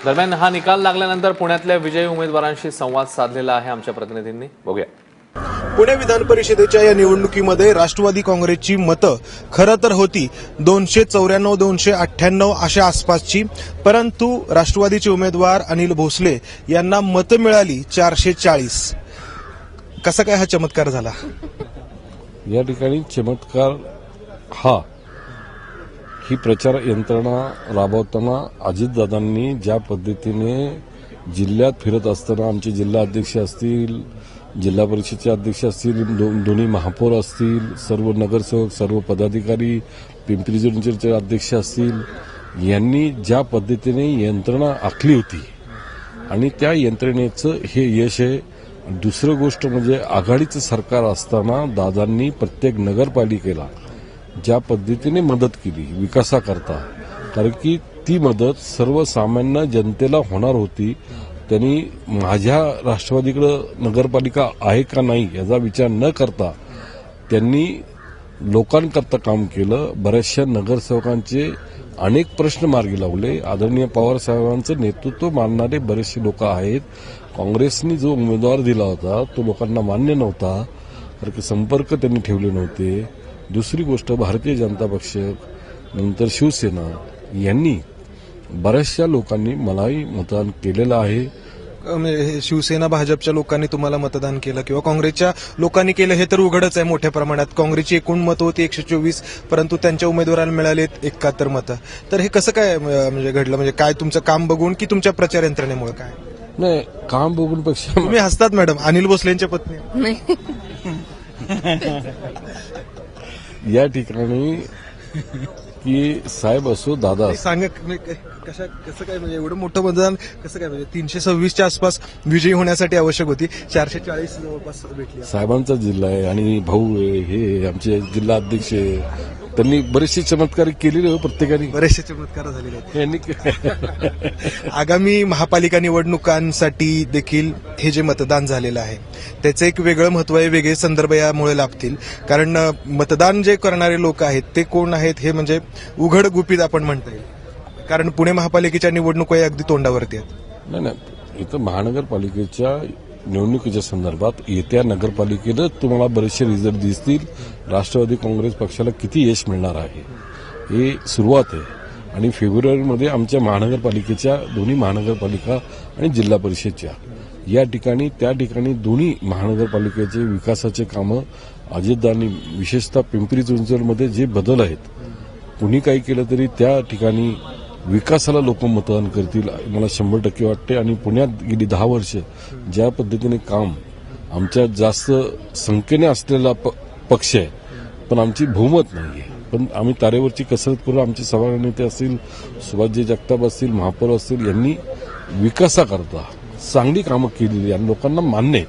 दरम्यान हा निकाल लागल्यानंतर पुण्यातल्या विजयी उमेदवारांशी संवाद साधलेला आहे आमच्या प्रतिनिधींनी. बघूया. पुणे विधान परिषदेच्या या निवडणुकीमध्ये राष्ट्रवादी काँग्रेसची मतं खरं तर होती 294-298 अशा आसपासची, परंतु राष्ट्रवादीचे उमेदवार अनिल भोसले यांना मतं मिळाली 440. कसा काय हा चमत्कार झाला? या ठिकाणी चमत्कार ही प्रचार यंत्रणा राबवताना अजितदादांनी ज्या पद्धतीने जिल्ह्यात फिरत असताना आमचे जिल्हा अध्यक्ष असतील, जिल्हा परिषदचे अध्यक्ष असतील, दोन्ही महापौर असतील, सर्व नगरसेवक, सर्व पदाधिकारी, पिंपरी चिंचवडचे अध्यक्ष असतील, यांनी ज्या पद्धतीने यंत्रणा आखली होती आणि त्या यंत्रणेचं हे यश आहे. दुसरं गोष्ट म्हणजे आघाडीचं सरकार असताना दादांनी प्रत्येक नगरपालिकेला ज्या पद्धतीने मदत केली विकासाकरता, कारण की ती मदत सर्वसामान्य जनतेला होणार होती. त्यांनी माझ्या राष्ट्रवादीकडे नगरपालिका आहे का नाही याचा विचार न करता त्यांनी लोकांकरता काम केलं. बऱ्याचशा नगरसेवकांचे अनेक प्रश्न मार्गी लावले. आदरणीय पवार साहेबांचं नेतृत्व मानणारे बरेचसे लोक आहेत. काँग्रेसनी जो उमेदवार दिला होता तो लोकांना मान्य नव्हता, कारण की संपर्क त्यांनी ठेवले नव्हते. दुसरी गोष्ट, भारतीय जनता पक्ष नंतर शिवसेना यांनी बऱ्याचशा लोकांनी मलाही मतदान केलेलं आहे. शिवसेना भाजपच्या लोकांनी तुम्हाला मतदान केलं किंवा काँग्रेसच्या लोकांनी केलं हे तर उघडच आहे. मोठ्या प्रमाणात काँग्रेसची एकूण मतं होती 124, परंतु त्यांच्या उमेदवारांना मिळालेत 71 मतं. तर हे कसं काय म्हणजे घडलं? म्हणजे काय तुमचं काम बघून की तुमच्या प्रचार यंत्रणेमुळे? काय नाही, काम बघून पेक्षा तुम्ही हसतात मॅडम, अनिल भोसलेंच्या पत्नी. या ठिकाणी की साहेब असो दादा असो, सांगा कसं काय म्हणजे एवढं मोठं मतदान कसं काय? म्हणजे 326च्या आसपास विजयी होण्यासाठी आवश्यक होती, 440 जवळपास भेटली. साहेबांचा जिल्हा आहे आणि भाऊ आहे, हे आमचे जिल्हा अध्यक्ष आहे, त्यांनी बरेचसे चमत्कार केलेले. प्रत्येकाने बरेचसे चमत्कार झालेले आहेत. यांनी आगामी महापालिका निवडणुकांसाठी देखील हे जे मतदान झालेलं आहे त्याचं एक वेगळं महत्व आहे, वेगळे संदर्भ यामुळे लाभतील. कारण मतदान जे करणारे लोक आहेत ते कोण आहेत हे म्हणजे उघड गुपित आपण म्हणता येईल. कारण पुणे महापालिकेच्या निवडणुका अगदी तोंडावरती आहेत. नाही, इथं महानगरपालिकेच्या निवडणुकीच्या संदर्भात येत्या नगरपालिकेला तुम्हाला बरेचसे रिझल्ट दिसतील. राष्ट्रवादी काँग्रेस पक्षाला किती यश मिळणार आहे हे सुरुवात आहे. आणि फेब्रुवारीमध्ये आमच्या महानगरपालिकेच्या दोन्ही महानगरपालिका आणि जिल्हा परिषदच्या या ठिकाणी त्या ठिकाणी दोन्ही महानगरपालिकेचे विकासाचे कामं अजितदादांनी विशेषतः पिंपरी चिंचवडमध्ये जे बदल आहेत, कुणी काही केलं तरी त्या ठिकाणी विकासाला लोक मतदान करतील मला 100% वाटते. आणि पुण्यात गेली 10 वर्ष ज्या पद्धतीने काम आमच्या जास्त संख्येने असलेला पक्ष आहे, पण आमची बहुमत नाही आहे, पण आम्ही तारेवरची कसरत करून आमचे सभा नेते असतील, सुभाषजी जगताप असतील, महापौर असतील, यांनी विकासाकरता चांगली कामं केलेली आणि लोकांना मान्य आहे.